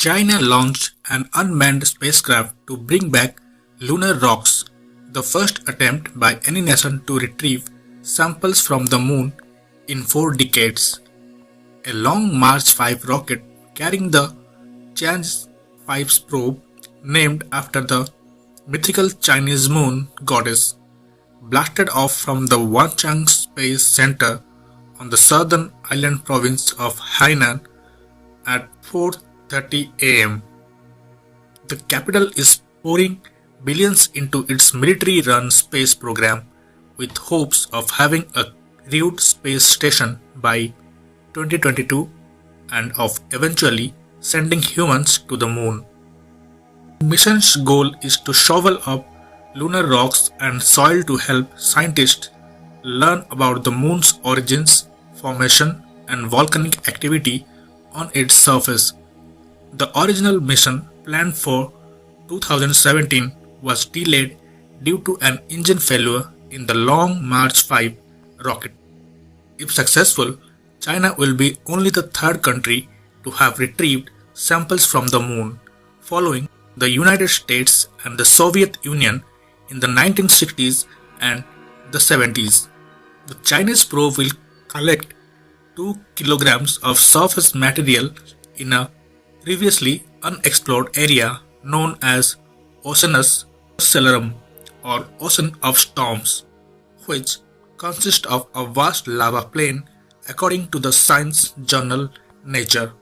China launched an unmanned spacecraft to bring back lunar rocks, the first attempt by any nation to retrieve samples from the moon in 4 decades. A Long March 5 rocket carrying the Chang'e 5 probe, named after the mythical Chinese moon goddess, blasted off from the Wancheng Space Center on the southern island province of Hainan at 4:30 am. The capital is pouring billions into its military-run space program with hopes of having a crewed space station by 2022 and of eventually sending humans to the moon. The mission's goal is to shovel up lunar rocks and soil to help scientists learn about the moon's origins, formation, and volcanic activity on its surface. The original mission, planned for 2017, was delayed due to an engine failure in the Long March 5 rocket. If successful, China will be only the third country to have retrieved samples from the moon, following the United States and the Soviet Union in the 1960s and the 70s. The Chinese probe will collect 2 kilograms of surface material in a previously unexplored area known as Oceanus Procellarum, or Ocean of Storms, which consists of a vast lava plain according to the science journal Nature.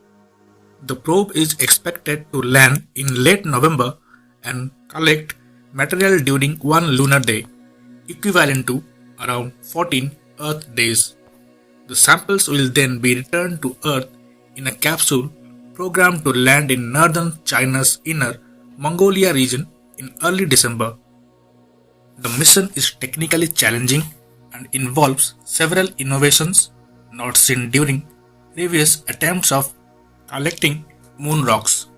The probe is expected to land in late November and collect material during one lunar day, equivalent to around 14 Earth days. The samples will then be returned to Earth in a capsule programmed to land in northern China's Inner Mongolia region in early December. The mission is technically challenging and involves several innovations not seen during previous attempts of collecting moon rocks.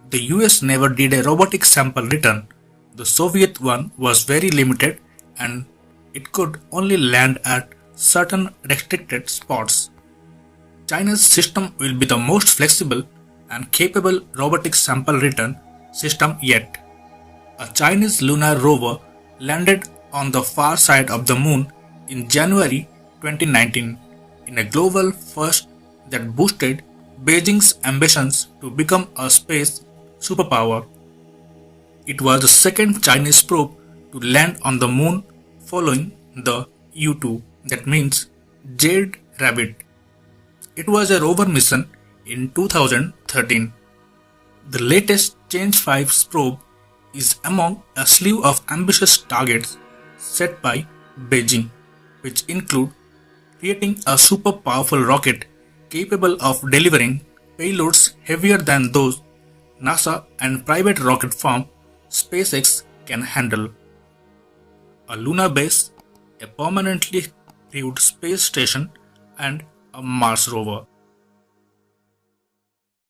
The US never did a robotic sample return. The Soviet one was very limited and it could only land at certain restricted spots. China's system will be the most flexible and capable robotic sample return system yet. A Chinese lunar rover landed on the far side of the moon in January 2019 in a global first that boosted Beijing's ambitions to become a space superpower. It was the second Chinese probe to land on the moon following the U2, that means Jade Rabbit. It was a rover mission in 2013. The latest Chang'e 5 probe is among a slew of ambitious targets set by Beijing, which include creating a super powerful rocket capable of delivering payloads heavier than those NASA and private rocket firm SpaceX can handle. A lunar base, a permanently crewed space station, and a Mars rover.